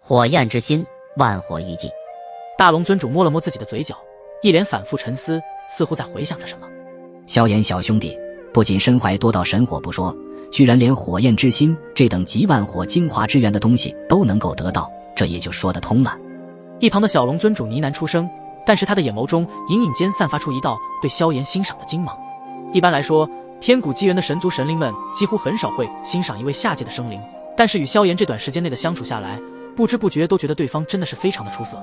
火焰之心，万火欲寂。大龙尊主摸了摸自己的嘴角，一脸反复沉思，似乎在回想着什么。萧炎小兄弟，不仅身怀多道神火不说，居然连火焰之心这等集万火精华之源的东西都能够得到，这也就说得通了。一旁的小龙尊主呢喃出声，但是他的眼眸中隐隐间散发出一道对萧炎欣赏的金芒。一般来说，天古纪元的神族神灵们几乎很少会欣赏一位下界的生灵，但是与萧炎这短时间内的相处下来，不知不觉都觉得对方真的是非常的出色。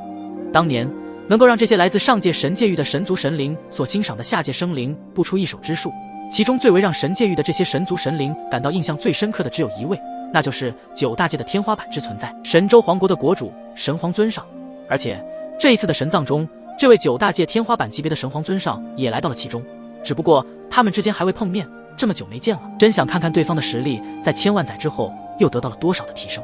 当年能够让这些来自上界神界域的神族神灵所欣赏的下界生灵不出一手之术，其中最为让神界域的这些神族神灵感到印象最深刻的只有一位，那就是9大界的天花板之存在，神州皇国的国主神皇尊上。而且这一次的神葬中，这位9大界天花板级别的神皇尊上也来到了其中，只不过他们之间还未碰面，这么久没见了，真想看看对方的实力在千万载之后又得到了多少的提升。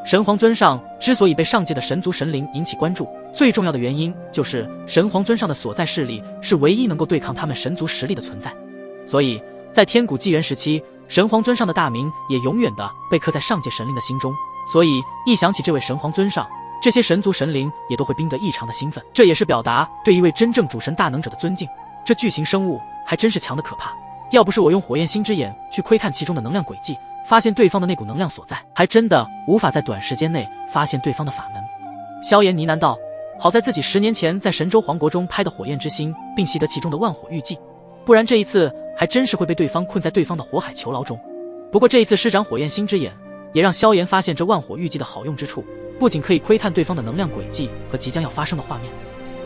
神皇尊上之所以被上界的神族神灵引起关注，最重要的原因就是神皇尊上的所在势力是唯一能够对抗他们神族实力的存在，所以在天古纪元时期，神皇尊上的大名也永远的被刻在上界神灵的心中，所以一想起这位神皇尊上，这些神族神灵也都会冰得异常的兴奋，这也是表达对一位真正主神大能者的尊敬。这巨型生物还真是强得可怕，要不是我用火焰星之眼去窥探其中的能量轨迹，发现对方的那股能量所在，还真的无法在短时间内发现对方的法门。萧炎呢喃道，好在自己10年前在神州皇国中拍的火焰之心，并习得其中的万火玉技，不然这一次还真是会被对方困在对方的火海囚牢中。不过这一次施展火焰星之眼，也让萧炎发现这万火玉技的好用之处，不仅可以窥探对方的能量轨迹和即将要发生的画面，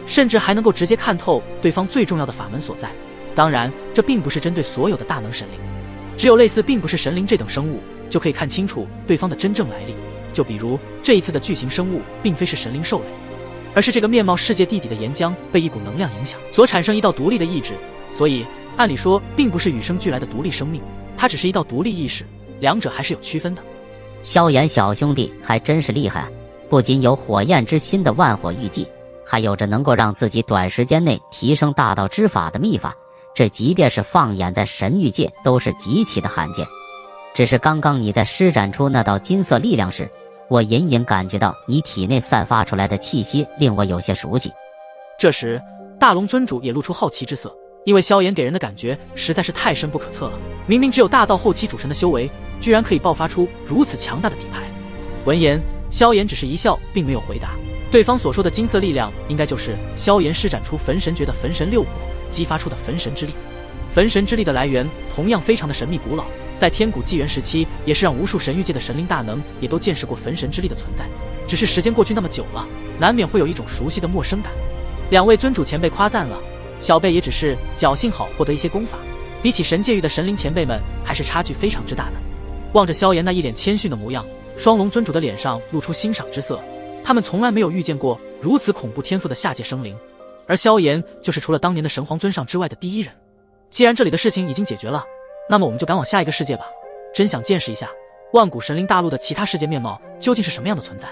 甚至还能够直接看透对方最重要的法门所在。当然这并不是针对所有的大能神灵，只有类似并不是神灵这等生物就可以看清楚对方的真正来历。就比如这一次的巨型生物并非是神灵兽类，而是这个面貌世界地底的岩浆被一股能量影响所产生一道独立的意志，所以按理说并不是与生俱来的独立生命，它只是一道独立意识，两者还是有区分的。萧炎小兄弟还真是厉害，不仅有火焰之心的万火玉技，还有着能够让自己短时间内提升大道之法的秘法，这即便是放眼在神域界都是极其的罕见。只是刚刚你在施展出那道金色力量时，我隐隐感觉到你体内散发出来的气息令我有些熟悉。这时大龙尊主也露出好奇之色，因为萧炎给人的感觉实在是太深不可测了，明明只有大道后期主神的修为，居然可以爆发出如此强大的底牌。闻言萧炎只是一笑，并没有回答。对方所说的金色力量，应该就是萧炎施展出焚神诀的焚神6火激发出的焚神之力。焚神之力的来源同样非常的神秘古老，在天古纪元时期也是让无数神域界的神灵大能也都见识过焚神之力的存在，只是时间过去那么久了，难免会有一种熟悉的陌生感。两位尊主前辈夸赞了，小辈也只是侥幸好获得一些功法，比起神界域的神灵前辈们还是差距非常之大的。望着萧炎那一脸谦逊的模样，双龙尊主的脸上露出欣赏之色，他们从来没有遇见过如此恐怖天赋的下界生灵，而萧炎就是除了当年的神皇尊上之外的第一人。既然这里的事情已经解决了，那么我们就赶往下一个世界吧，真想见识一下万古神灵大陆的其他世界面貌究竟是什么样的存在。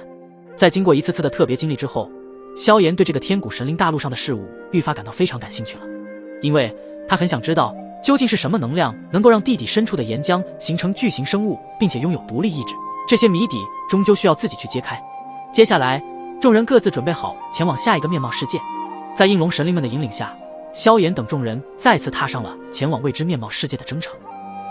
在经过一次次的特别经历之后，萧炎对这个天古神灵大陆上的事物愈发感到非常感兴趣了，因为他很想知道究竟是什么能量能够让地底深处的岩浆形成巨型生物，并且拥有独立意志，这些谜底终究需要自己去揭开。接下来众人各自准备好前往下一个面貌世界，在应龙神灵们的引领下，萧炎等众人再次踏上了前往未知面貌世界的征程。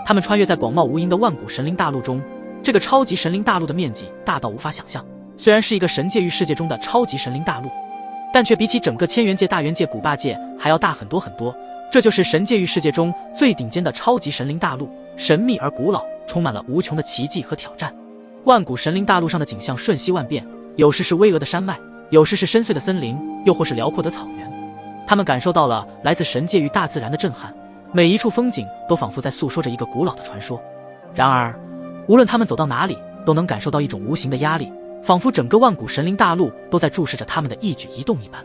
他们穿越在广袤无垠的万古神灵大陆中，这个超级神灵大陆的面积大到无法想象，虽然是一个神界域世界中的超级神灵大陆，但却比起整个千元界、大元界、古霸界还要大很多很多。这就是神界域世界中最顶尖的超级神灵大陆，神秘而古老，充满了无穷的奇迹和挑战。万古神灵大陆上的景象瞬息万变，有时是巍峨的山脉，有时是深邃的森林，又或是辽阔的草原。他们感受到了来自神界与大自然的震撼，每一处风景都仿佛在诉说着一个古老的传说。然而无论他们走到哪里，都能感受到一种无形的压力，仿佛整个万古神灵大陆都在注视着他们的一举一动一般。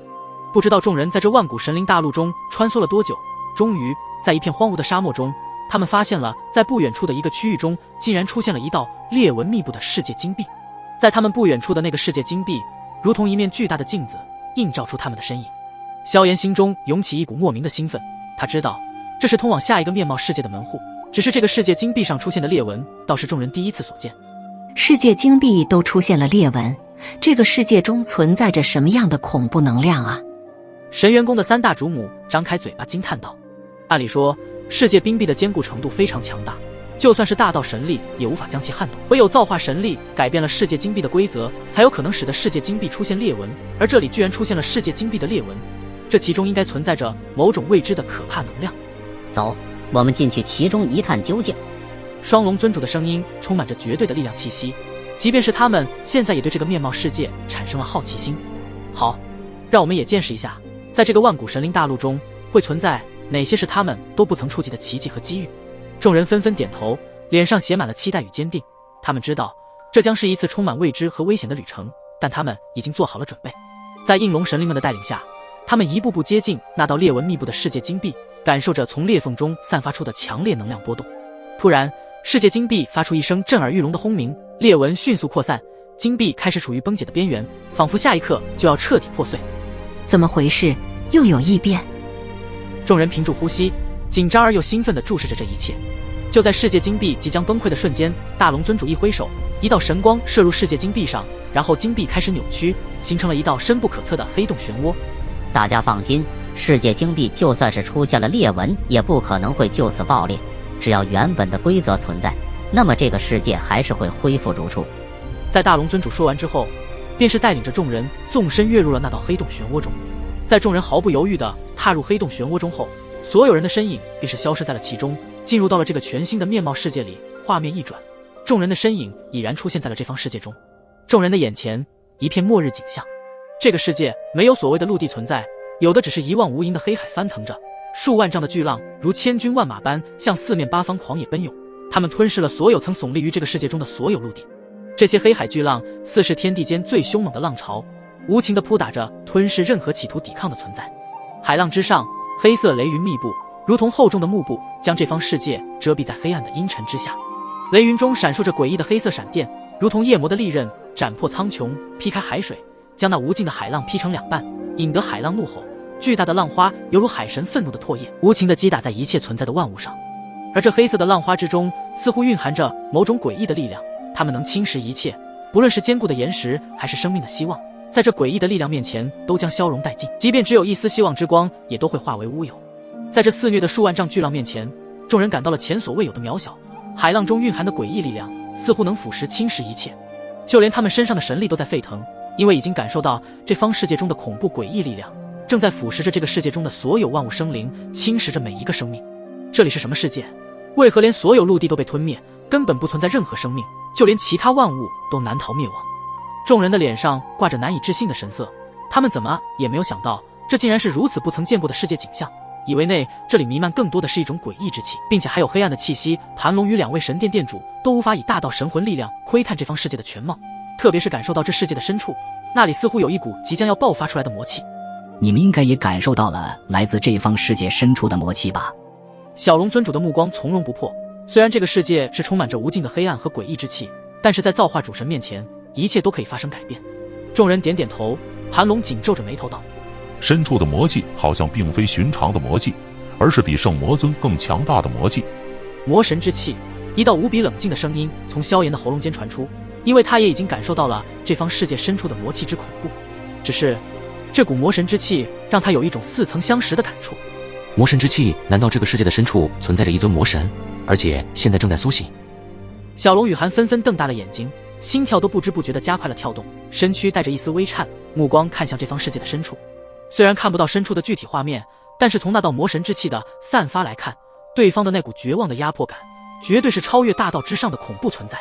不知道众人在这万古神灵大陆中穿梭了多久，终于在一片荒芜的沙漠中，他们发现了在不远处的一个区域中竟然出现了一道裂纹密布的世界金壁。在他们不远处的那个世界金壁，如同一面巨大的镜子，映照出他们的身影。萧炎心中涌起一股莫名的兴奋，他知道这是通往下一个面貌世界的门户，只是这个世界金壁上出现的裂纹倒是众人第一次所见。世界金币都出现了裂纹，这个世界中存在着什么样的恐怖能量啊？神元宫的三大主母张开嘴巴惊叹道：“按理说，世界冰壁的坚固程度非常强大，就算是大道神力也无法将其撼动。唯有造化神力改变了世界金币的规则，才有可能使得世界金币出现裂纹。而这里居然出现了世界金币的裂纹，这其中应该存在着某种未知的可怕能量。走，我们进去其中一探究竟。”双龙尊主的声音充满着绝对的力量气息，即便是他们现在也对这个面貌世界产生了好奇心。好，让我们也见识一下，在这个万古神灵大陆中，会存在哪些是他们都不曾触及的奇迹和机遇。众人纷纷点头，脸上写满了期待与坚定。他们知道，这将是一次充满未知和危险的旅程，但他们已经做好了准备。在应龙神灵们的带领下，他们一步步接近那道裂纹密布的世界金币，感受着从裂缝中散发出的强烈能量波动。突然，世界金币发出一声震耳欲聋的轰鸣，裂纹迅速扩散，金币开始处于崩解的边缘，仿佛下一刻就要彻底破碎。怎么回事？又有异变？众人屏住呼吸，紧张而又兴奋地注视着这一切。就在世界金币即将崩溃的瞬间，大龙尊主一挥手，一道神光射入世界金币上，然后金币开始扭曲，形成了一道深不可测的黑洞漩涡。大家放心，世界金币就算是出现了裂纹，也不可能会就此爆裂。只要原本的规则存在，那么这个世界还是会恢复如初。在大龙尊主说完之后，便是带领着众人纵身跃入了那道黑洞漩涡中。在众人毫不犹豫地踏入黑洞漩涡中后，所有人的身影便是消失在了其中，进入到了这个全新的面貌世界里。画面一转，众人的身影已然出现在了这方世界中。众人的眼前一片末日景象，这个世界没有所谓的陆地存在，有的只是一望无垠的黑海翻腾着，数万丈的巨浪如千军万马般向四面八方狂野奔涌，他们吞噬了所有曾耸立于这个世界中的所有陆地。这些黑海巨浪似是天地间最凶猛的浪潮，无情地扑打着吞噬任何企图抵抗的存在。海浪之上，黑色雷云密布，如同厚重的幕布，将这方世界遮蔽在黑暗的阴沉之下。雷云中闪烁着诡异的黑色闪电，如同夜魔的利刃，斩破苍穹，劈开海水，将那无尽的海浪劈成两半，引得海浪怒吼。巨大的浪花犹如海神愤怒的唾液，无情地击打在一切存在的万物上。而这黑色的浪花之中，似乎蕴含着某种诡异的力量，它们能侵蚀一切，不论是坚固的岩石，还是生命的希望，在这诡异的力量面前，都将消融殆尽。即便只有一丝希望之光，也都会化为乌有。在这肆虐的数万丈巨浪面前，众人感到了前所未有的渺小。海浪中蕴含的诡异力量，似乎能腐蚀侵蚀一切，就连他们身上的神力都在沸腾，因为已经感受到这方世界中的恐怖诡异力量正在腐蚀着这个世界中的所有万物生灵，侵蚀着每一个生命。这里是什么世界？为何连所有陆地都被吞灭，根本不存在任何生命，就连其他万物都难逃灭亡？众人的脸上挂着难以置信的神色，他们怎么也没有想到，这竟然是如此不曾见过的世界景象，以为这里弥漫更多的是一种诡异之气，并且还有黑暗的气息。盘龙与两位神殿殿主都无法以大道神魂力量窥探这方世界的全貌，特别是感受到这世界的深处，那里似乎有一股即将要爆发出来的魔气。你们应该也感受到了来自这方世界深处的魔气吧？小龙尊主的目光从容不迫，虽然这个世界是充满着无尽的黑暗和诡异之气，但是在造化主神面前，一切都可以发生改变。众人点点头，盘龙紧皱着眉头道：深处的魔气好像并非寻常的魔气，而是比圣魔尊更强大的魔气。魔神之气。一道无比冷静的声音从萧炎的喉咙间传出，因为他也已经感受到了这方世界深处的魔气之恐怖，只是这股魔神之气让他有一种似曾相识的感触。魔神之气，难道这个世界的深处存在着一尊魔神，而且现在正在苏醒？小龙与寒纷纷瞪大了眼睛，心跳都不知不觉地加快了跳动，身躯带着一丝微颤，目光看向这方世界的深处。虽然看不到深处的具体画面，但是从那道魔神之气的散发来看，对方的那股绝望的压迫感，绝对是超越大道之上的恐怖存在。